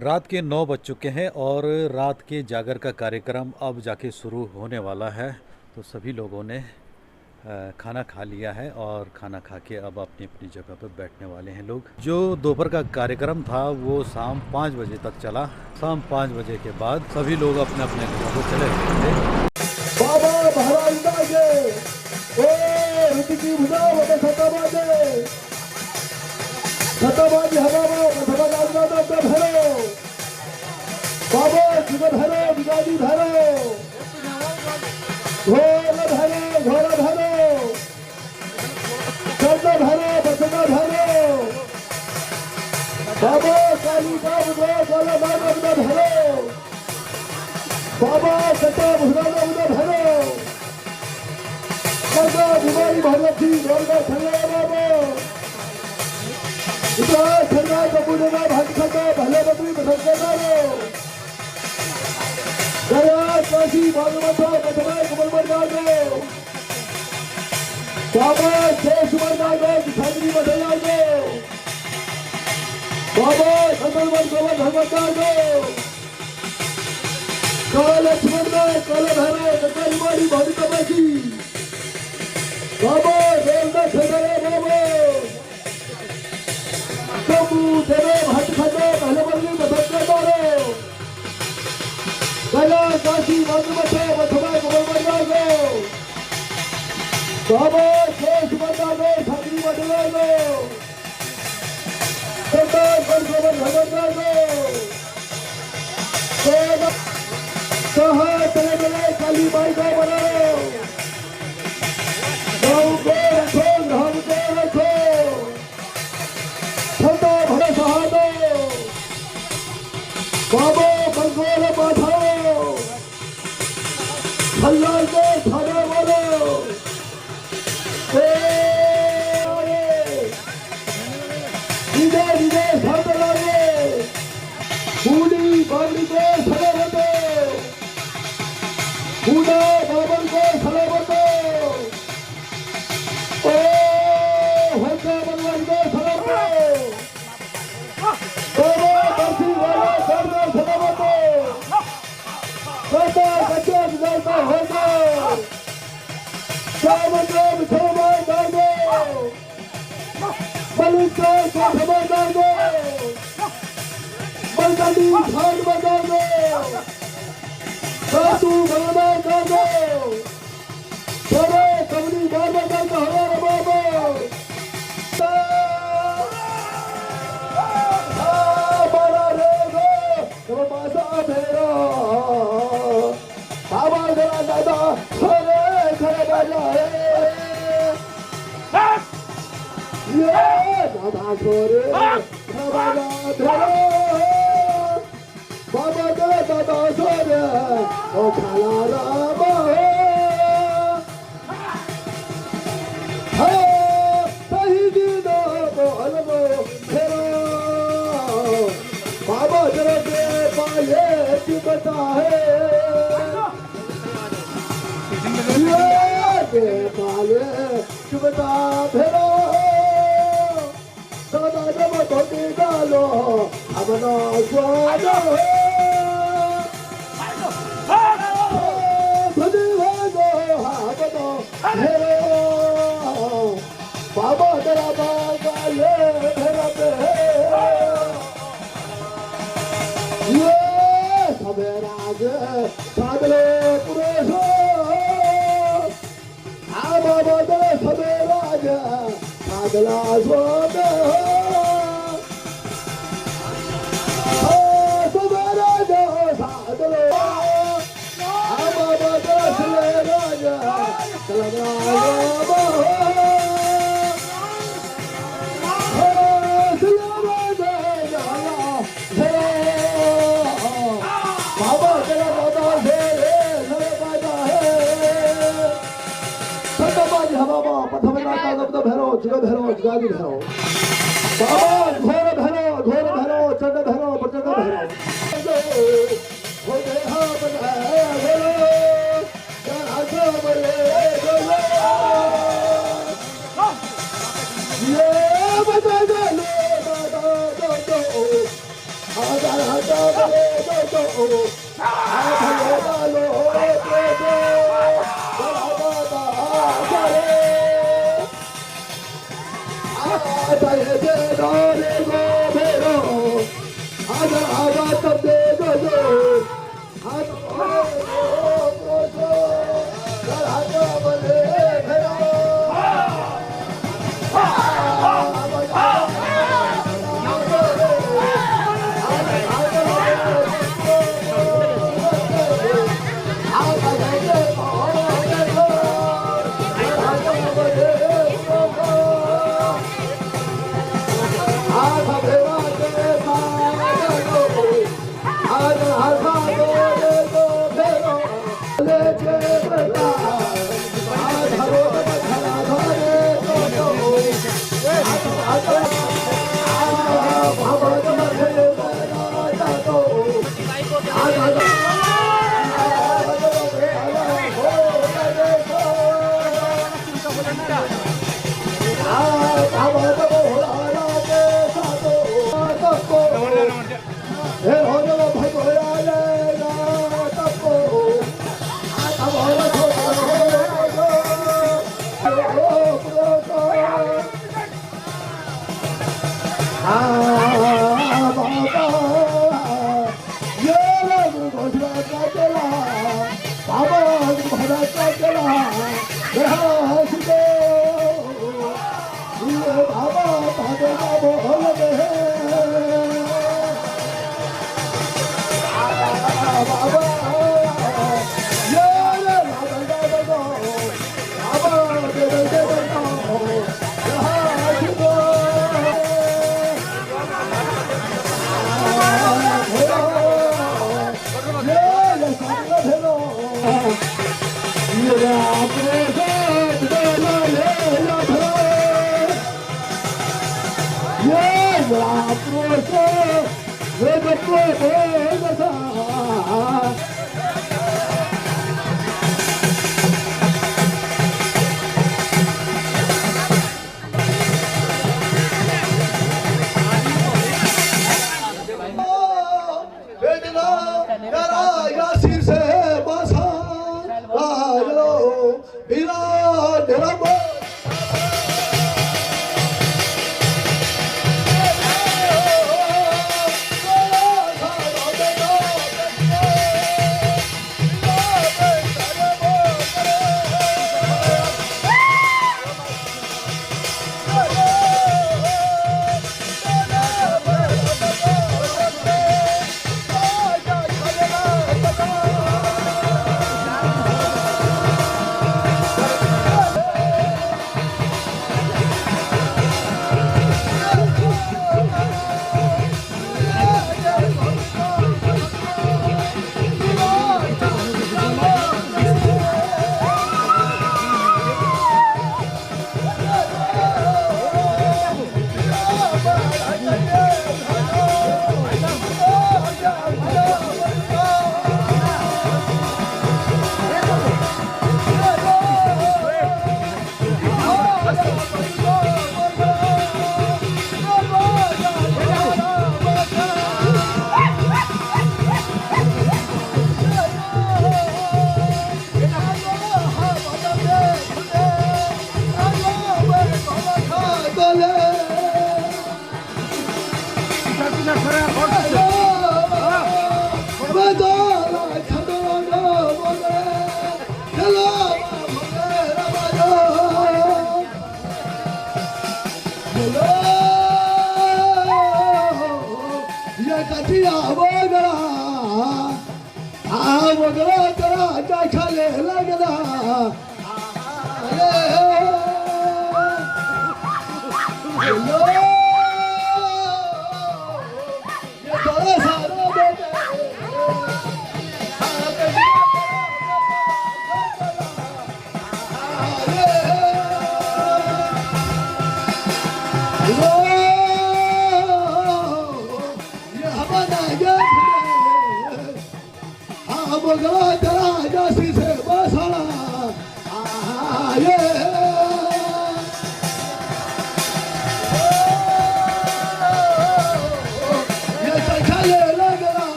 रात के 9 बज चुके हैं और रात के जागर का कार्यक्रम अब जाके शुरू होने वाला है। तो सभी लोगों ने खाना खा लिया है और खाना खा के अब अपनी अपनी जगह पर बैठने वाले हैं लोग। जो दोपहर का कार्यक्रम था वो शाम 5 बजे तक चला। शाम 5 बजे के बाद सभी लोग अपने अपने घरों को चले गए थे। बाबा महाराज ओ ऋतिकी बुझाओ तो सताबाजी हवाओ मधवा राजनाथ का भरो बाबा जीवन भरो विदादी भरो घोर भरो चंदा भरो बसना भरो बाबा काली का बुझो काला मानव का भरो बाबा सता भुजाना उदा भरो बाबा बीमारी भगवती गंगा ठंडा बाबा इतना ठंडा कपूरेगा भक्त खंडा भले बकरी बसंत करो गया काशी भागवत मथुरा कमल मर जाओ बाबा शेष मर जाओ छात्री मर जाओ बाबा कमल मर जाओ भगवत जाओ काल लक्ष्मण काल भैरव कल मारी भारी तपसी बाबा देवता छदरे बाबा कबू तेरे भट खटे पहले बल्ली बसंत मारो गया काशी मंद मठे मथुरा कमल मर जाओ बाबा शेष मर जाओ छात्री मर जाओ कंटा कंठ भगवत जाओ कहा चले गए काली माई का बनाओ गाँव को रखो धाम को रखो ठंडा भरे सहादो बाबो बंगोल बाधाओ हल्ला को थाना बोलो विजय विजय साथ लागे बूढ़ी बावड़ी को सड़े होते बूढ़ा बाबर को सलामत ओ होता भगवान को सलामत बाबा बरसी वाला सरदार सलामत बाबा बच्चा गुजरता होता सामंत मुसलमान दादो मलिक को खबरदार दो बंगाली खान बजा दो साधु भगवान का दो चलो कबरी बाबा का हमारा बाबा हमारा रे गो मासा मेरा बाबा जरा दादा खरे खरे बाजा ये दादा छोरे बाबा तेरा बाबा दे दादा सोरे ओ खाला रामा हे सही दीदा बोल बो फेरो बाबा जरा दे पाले की बता है ये दे पाले की बता फेरो दादा जब तो डालो अपना स्वाद है बाबा तेरा बाबा ले मेरा ये सवेराज सादले पुरुष बाबा तेरे सवेराज सादला स्वाद सवेराज सादले बाबा तेरे सवेराज बाबा जुगादी भैरो बाबा घोर भैरो चंड भैरो प्रचंड भैरो हो गए हाँ बनाए ये बता दो आजा आजा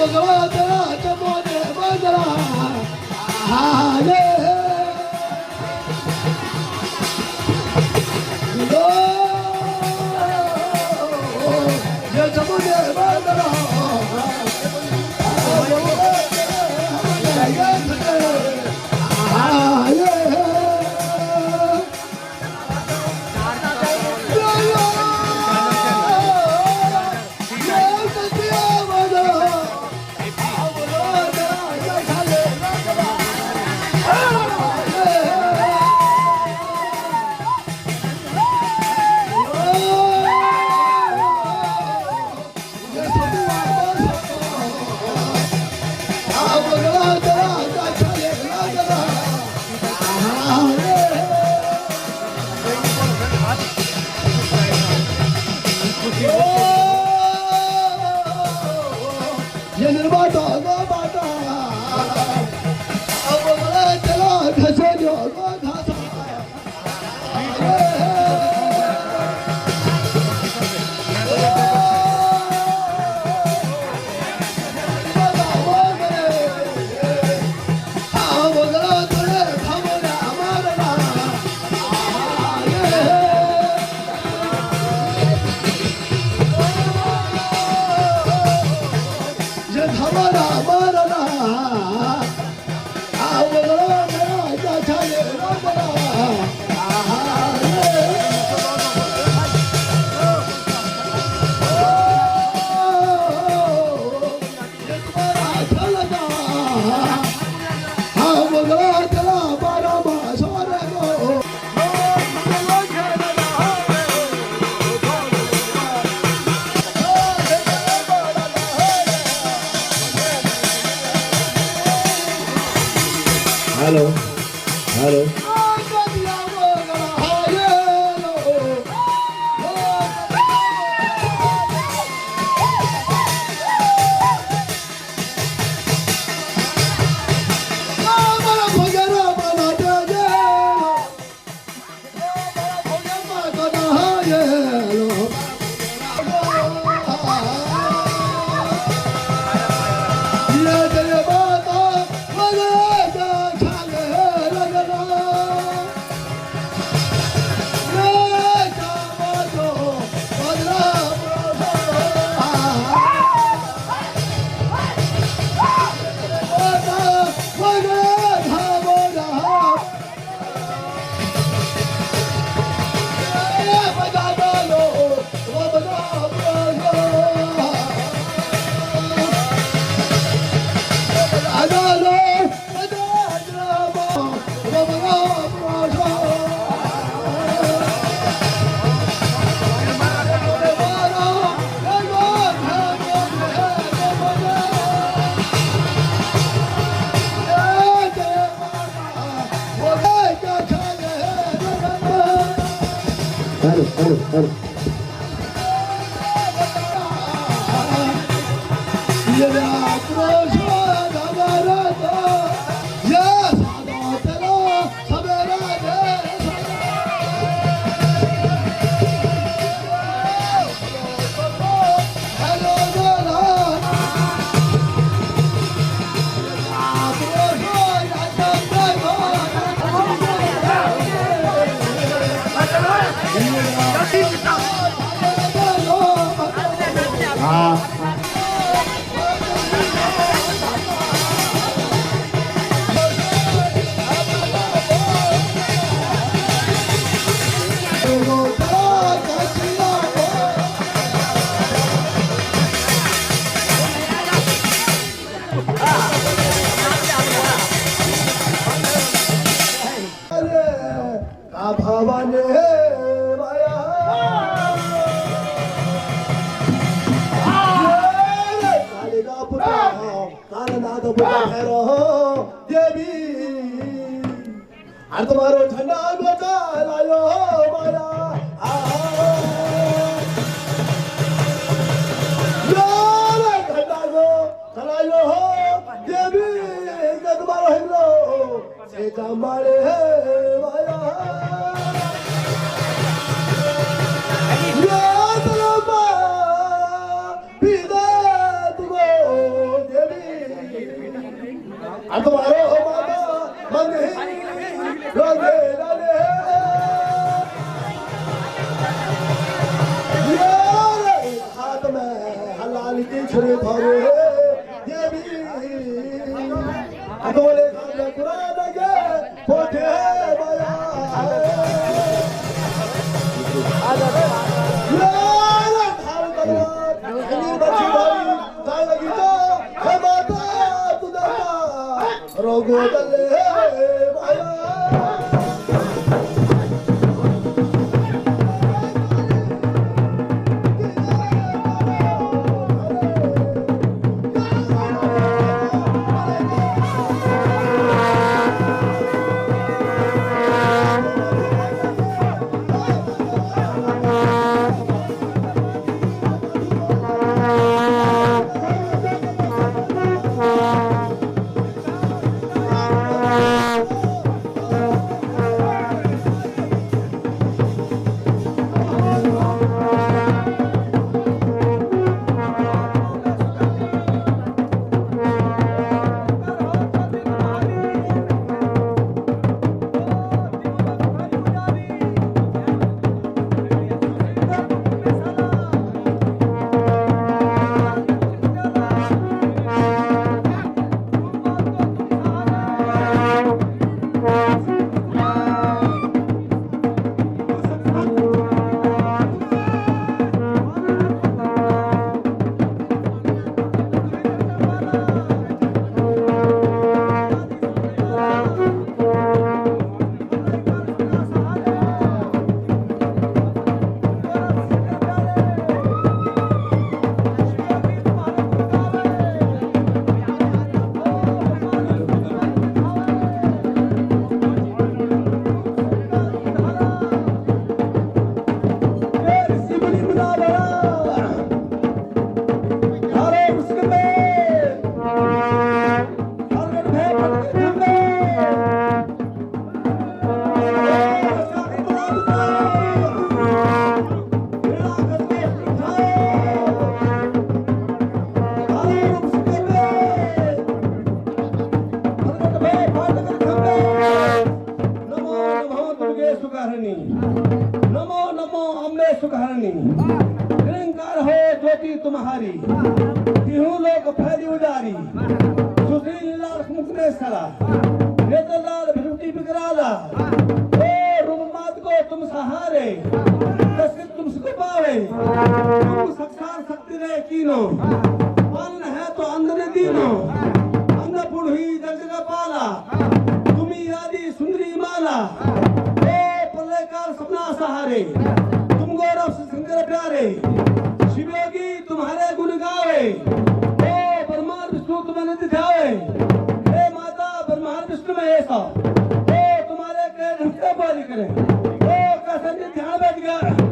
हेलो हेलो हेलो अरे तुम्हारो झंडा बेटा लायो माया यार झंडा को चलायो हो देवी के तुम्हारो हिंदो से जमाड़े है माया यार तलबा पीदा तुमो निरंकार हो ज्योति तुम्हारी तिहु लोक फैली उजारी सुशील लाल मुख में सरा नेत्रलाल भ्रुकुटी बिकराला ओ रूपमात को तुम सहारे दर्शित तुम सुख पावे तुम साक्षात शक्ति रे कीनो अन्न है तो अंध ने दीनो अन्नपूर्ण हुई जग का पाला तुम्ही आदि सुंदरी माला ओ प्रलय काल सपना सहारे गौरव शंकर प्यारे शिवयोगी तुम्हारे गुण गावे हे ब्रह्मांड विष्णु तुम्हें न दिखावे हे माता ब्रह्मांड विष्णु में ऐसा हे तुम्हारे के ढंके बारी करे हे कैसे ध्यान बैठ गया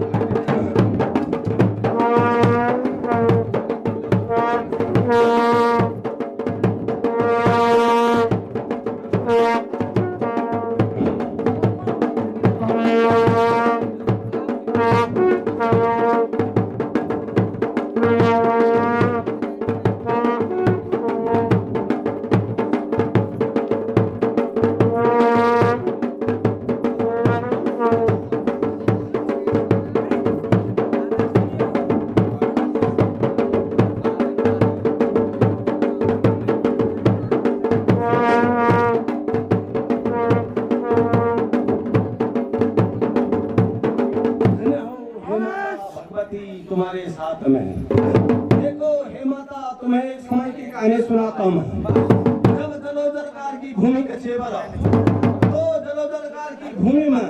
तुम्हारे साथ में देखो हे माता तुम्हें एक समय की कहानी सुनाता हूँ जब जलोदरकार की भूमि का सेवर तो जलोदरकार की भूमि में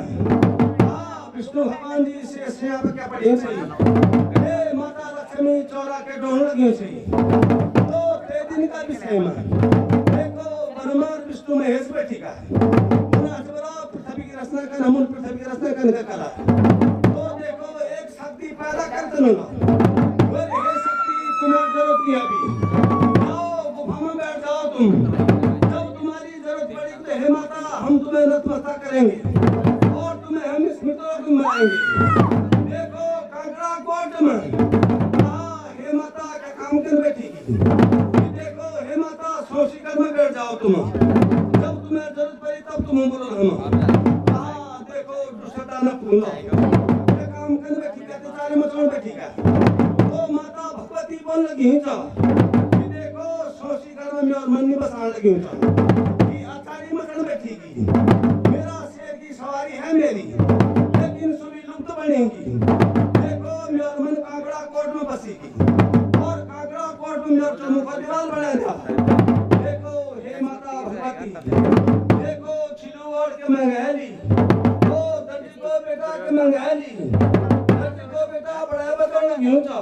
विष्णु भगवान जी से सेवा क्या पड़ी हे माता लक्ष्मी चौरा के डोहन लगी से तो ते दिन का विषय में देखो ब्रह्मांड विष्णु महेश बैठी का पृथ्वी की रचना का नमून पृथ्वी की रचना करने का कला पैदा करते हो और ये शक्ति तुम्हें जरूरत की अभी जाओ गुफा में बैठ जाओ तुम जब तुम्हारी जरूरत पड़ेगी तो हे माता हम तुम्हें नतमस्तक करेंगे और तुम्हें हम स्मृति में आएंगे देखो कांकड़ा कोट में हे माता का काम कर बैठेगी देखो हे माता सोशीकर में बैठ जाओ तुम जब तुम्हें जरूरत पड़ी तब तुम बोलो हम देखो दूसरा न भूलो तो माता भगवती बोल लगी देखो सोशी कर में और मन में बसाने लगी कि आचार्य मकड़ बैठेगी मेरा शेर की सवारी है मेरी लेकिन सुबह लुप्त बन बनेगी। देखो मेरा मन कांगड़ा कोर्ट में बसेगी और कांगड़ा कोर्ट में मेरा चौमुखा दीवार बनाएगा। देखो हे माता भगवती, देखो छिलुआड़ के मंगैली, ओ दर्जी को बेटा के मंगैली, दर्जी को बेटा बड़ा बकरन घेऊं चा,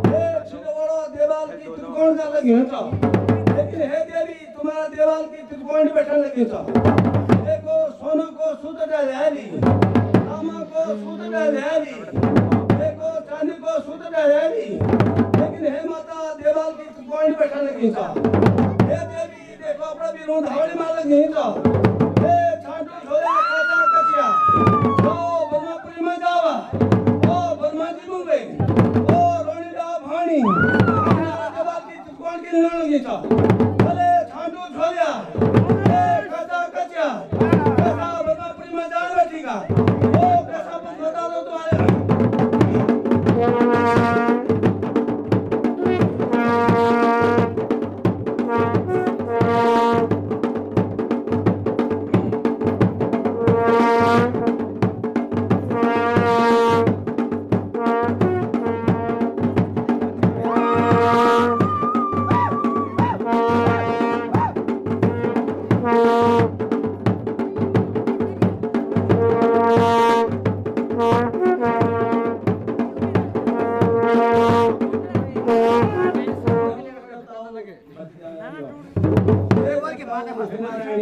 हे छिलुआड़ देवाल की त्रिकोण का लगी चा, लेकिन हे देवी तुम्हारा देवाल की त्रिकोण बैठन लगी चा। देखो सोना को सूत डाली, तांबा को सूत डाली, देखो चांदी को सूत डाली, लेकिन हे माता देवाल की त्रिकोण बैठन लगी चा। हे देवी देखो अपना बीरों धावड़ी मार लगी चा। हे छांटू छोरे काचा कचिया, ओ बर्मापुरी में जावा, ओ बर्माजी मुंबई, ओ रोनी दा भानी, देवाल की त्रिकोण की लड़ लगी चा। भले छांटू छोरिया, हे काचा कचिया, कैसा बर्मापुरी में जान बैठीगा, ओ कैसा कुछ बता दो तुम्हारे।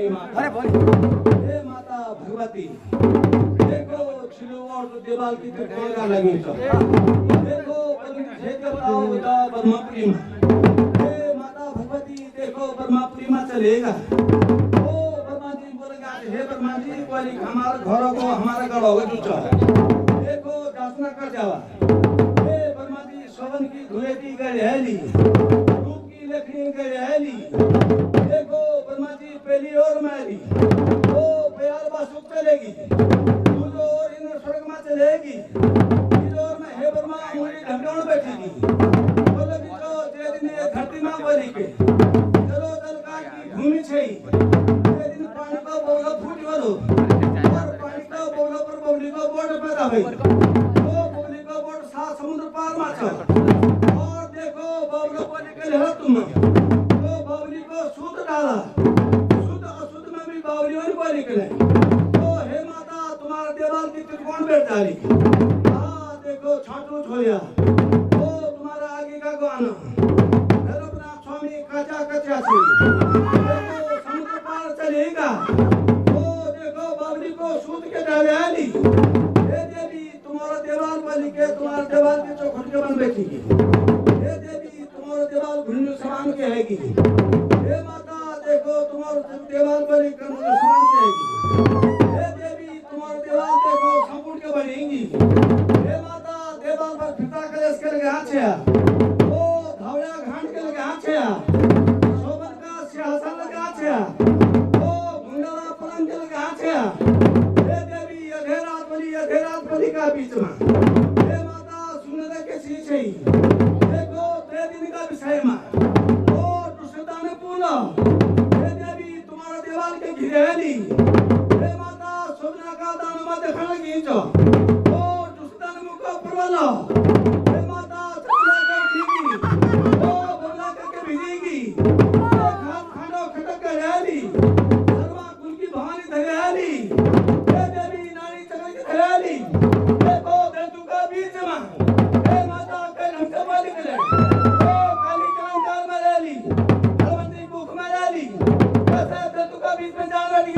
हे माता भगवती, देखो छिलुआड़ तो देवाल की त्रिकोण का लगी चा। देखो बर्मापुरी में, हे माता भगवती देखो बर्मापुरी में चलेगा। ओ बर्मा जी बोलेगा हे बर्मा जी बोली हमारे घरों को हमारा घर होगा दूसरा। देखो दासना कर जावा, हे बर्मा जी सवन की धुएती गड़ेली, रूप की लकड़ी गड़ेली, देखो बर्मा जी पहली और मैली, ओ प्यार बासुक चलेगी, दूसरी और इन सड़क में चलेगी, तीसरी और में हे बर्मा मुड़ी ढंगाण बैठेगी। बोले कि जो जे दिन ये धरती में बनी के, चलो दल काट की भूमि छई, जे दिन पानी का बौला फूट वालो, और पानी का बौला पर बौली का बोट पैदा हुई, वो बौली का बोट सात समुद्र पार माचा, और देखो बौला को निकल है तुम, तो बावली को सूत डाला, सूत असूत में भी बावली और को निकले। तो हे माता तुम्हारा देवाल की त्रिकोण बैठ डाली। हाँ देखो छाटू छोरिया, तो तुम्हारा आगे का गाना, धर्मनाथ स्वामी काचा कचा से, देखो समुद्र पार चलेगा। तो देखो बावली को सूत के डाले आली, हे देवी तुम्हारा देवाल बनी के तुम्हारा देवाल के चौखट के बन बैठेगी। हे देवी तुम्हारा देवाल घुन्नू समान के हैगी। हे माता देखो तुम्हारा देवाल बनी कर समान के हैगी। हे देवी तुम्हारा देवाल देखो संपूर्ण के बनेगी। हे माता देवाल पर फिता कलेश के लगे हाथ छया, ओ धावड़ा घाट के लगे हाथ छया, शोभन का सिंहासन लगे हाथ छया, ओ गुंडारा पलंग के लगे हाथ छया। हे देवी अधेरात बलि का बीच में, हे माता सुनने के शीश है, देखो ते दिन का विषय में, ओ दुष्टता ने पूर्ण, हे देवी तुम्हारा देवाल के घिरेली, हे माता सोना का दान मत देखने लगी जो, ओ दुष्टता ने मुझको परवाला, हे माता चला के उठेगी, ओ बोला करके भिजेगी, खाद खाना खटक कर आली, सर्वा कुल की भवानी धरेली, हे देवी नारी चक्र की धरेली, देखो बेतु का बीच में, हे माता के ढंग से बाली करे, ओ काली कलंकार में डाली, हरवंती भूख में डाली, कैसे बेतु का बीच में जान बैठी।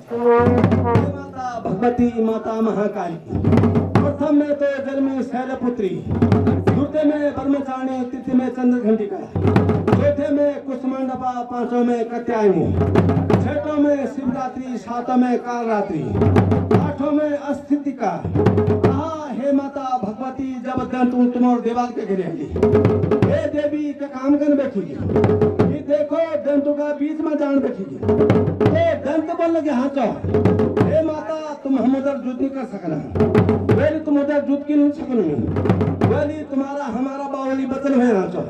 हे माता भगवती माता महाकाली, प्रथम में तो जल में शैलपुत्री, दूसरे में ब्रह्मचारिणी, तृतीय में चंद्र घंटिका, चौथे में कुसुमंडपा, पांचों में कात्यायनी, छठों में शिवरात्रि, सातों में कालरात्रि, आठों में अस्थितिका। कहा हे माता भगवती जब दंत तुम्हारे दीवार के गिरेगी, हे देवी का काम कर बैठेगी, ये देखो दंतों का बीच में जान बैठेगी, ये दंत बोल लगे हाँ चो हे माता तुम हम उधर युद्ध नहीं कर सकना, बोली तुम उधर युद्ध की नहीं सकना, बोली तुम्हारा हमारा बावली बचन है ना चो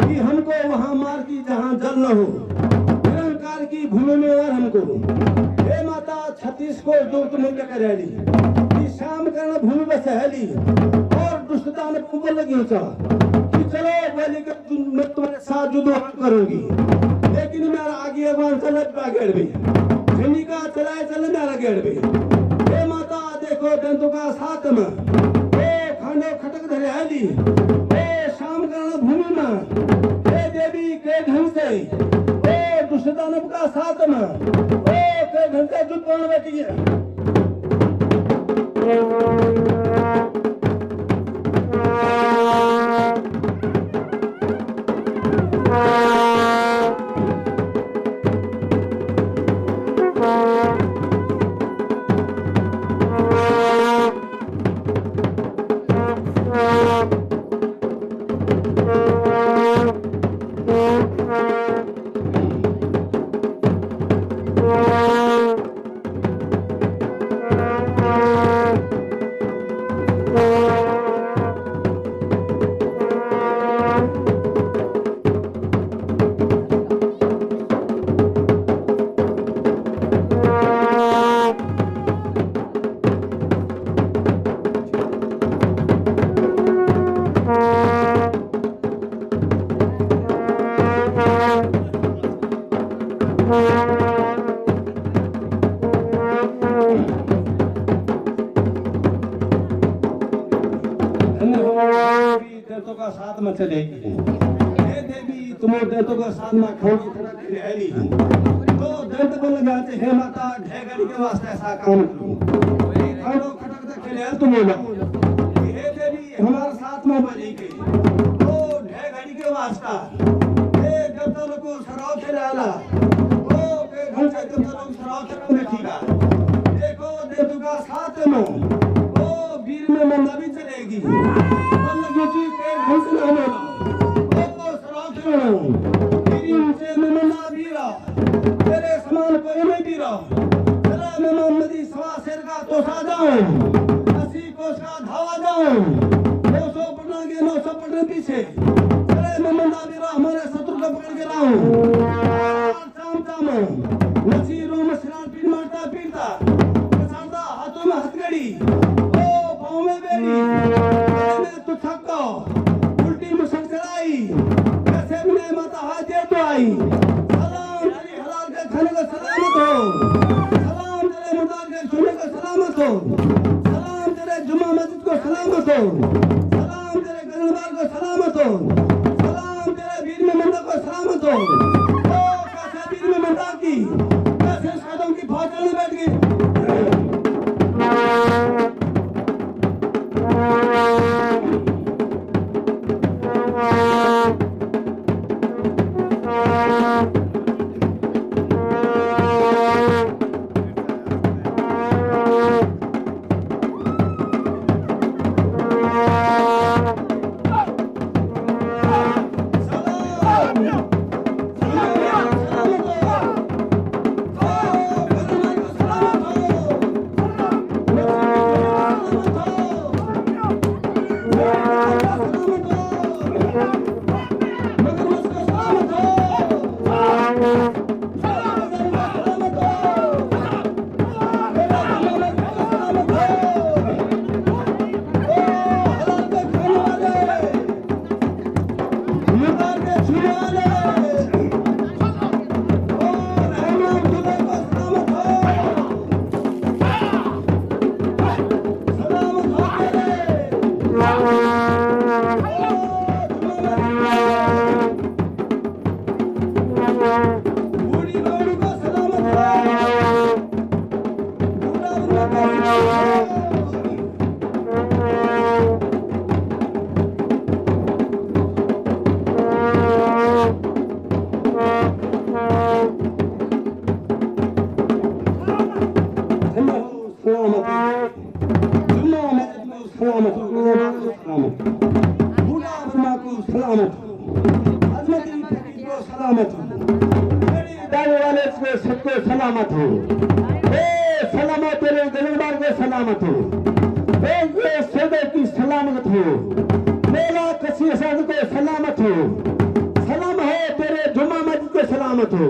कि हमको वहां मार की जहां जल न हो, निरंकार की भूमि में और हमको हे माता 36 को जो तुम क्या करेली कि शाम करना भूमि में सहेली और दुष्टता ने बोल लगी चो कि चलो बोली कि मैं तुम्हारे साथ युद्ध करूंगी, लेकिन मेरा आगे अगवान चले गेड़ भी झंडिका चलाए चले मेरा गेड़ भी। हे माता देखो दंतों का साथ में हे खांडो खटक धरे आली, हे शाम करना भूमि में, हे देवी के ढंग से हे दुष्टदानव का साथ में हे के ढंग से युद्ध करने बैठी है। का साथ में चलेगी, हे देवी तुम दंतों का साथ में खोगी तरह रहली, तो दंत बोल जाते हे माता ढेगड़ी के वास्ते ऐसा काम करो, खानो खटक तक खेले तुम बोलो हे देवी हमारे साथ में बनी के तो ढेगड़ी के वास्ता हे दंतों को सराव खेलाला ओ के घर से दंतों को सराव खेलने बैठीगा, देखो दंतों का साथ में ओ वीर में मंदा भी चलेगी तेरे समान कोई नहीं पीरा, तेरा मैं मोहम्मदी सवा शेर का तोसा जाऊं, 80 कोस का धावा जाऊं, 200 पटना के 900 पटना पीछे, तेरे मैं मंदा पीरा हमारे शत्रु को पकड़ के लाऊं, शाम शाम नसी रोम सिरार पीट मारता पीटता, पसारता हाथों में हथकड़ी, ओ पाँव में बेड़ी, में तू थको, उल्टी मुसक चढ़ाई, कैसे भी माता हाथ दे तो आई, सलाम तेरी हलाल के खाने को सलामत हो, सलाम तेरे मुर्दार के सोने को सलामत हो, सलाम तेरे जुम्मा मस्जिद को सलामत हो, सलाम तेरे गगनबार को सलामत हो, सलाम तेरे वीर में मंदा को सलामत हो, ओ कैसे वीर में मंदा की, कैसे शादों की फौज चलने बैठ गई। सलामत हो, मेरी दाने वाले को सबको सलामत हो, सलामत तेरे दरबार को सलामत हो, सौदे की सलामत हो, मेरा कसी असाद को सलामत हो, सलाम हो तेरे जुम्मा मस्जिद को सलामत हो,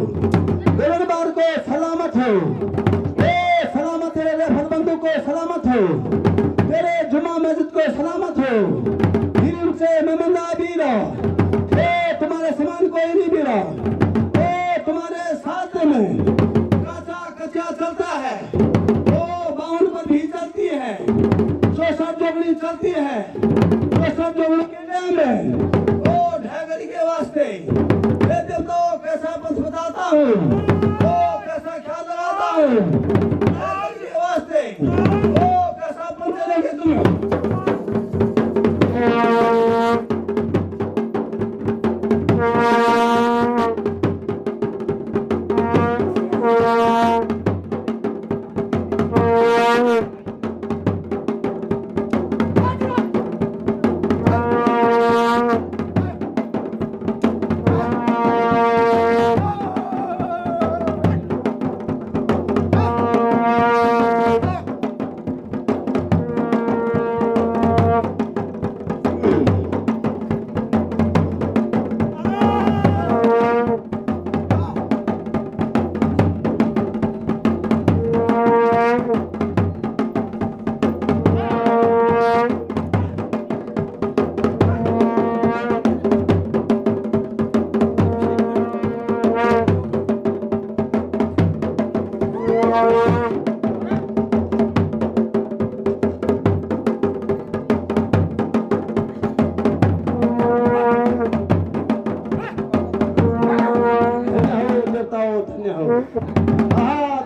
दरबार को सलामत हो, सलामत तेरे रेफत बंधु को सलामत हो, तेरे जुम्मा मस्जिद को सलामत हो, दिल से मेमना बीरा, तुम्हारे समान कोई नहीं बीरा, तुम्हारे साथ में कच्चा चलता है, बाउंड पर भी चलती है, 64 जोगड़ी चलती है, 64 जोगड़ी के नाम में ढागरी के वास्ते तो कैसा पंथ बताता हूँ, कैसा ख्याल लगाता हूँ ढागरी के वास्ते, कैसा पंथ चलेंगे तुम्हें।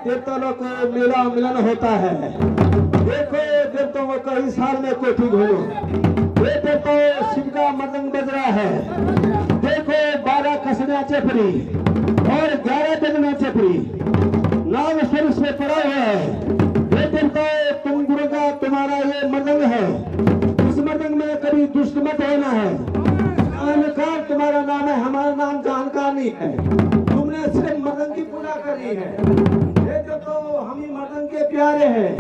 देवताओं को मेरा मिलन होता है, देखो देवताओं को कई साल में कोठी घूमो, ये देवताओं शिव का मदंग बज रहा है, देखो 12 कसना चपरी और 11 जगना चपरी नाग स्वरूप में पड़ा हुआ है, ये देवताओं तुम गुरु का तुम्हारा ये मदंग है, इस मदंग में कभी दुष्ट मत होना है, जानकार तुम्हारा नाम है, हमारा नाम जानकार नहीं है, तुमने सिर्फ मदंग की पूजा करी है, तो हम ही मदन के प्यारे हैं,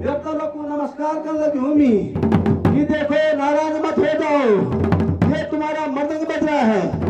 देवता लोग को नमस्कार कर लगी भूमि कि देखो नाराज मत हो जाओ, ये तुम्हारा मदन बज रहा है।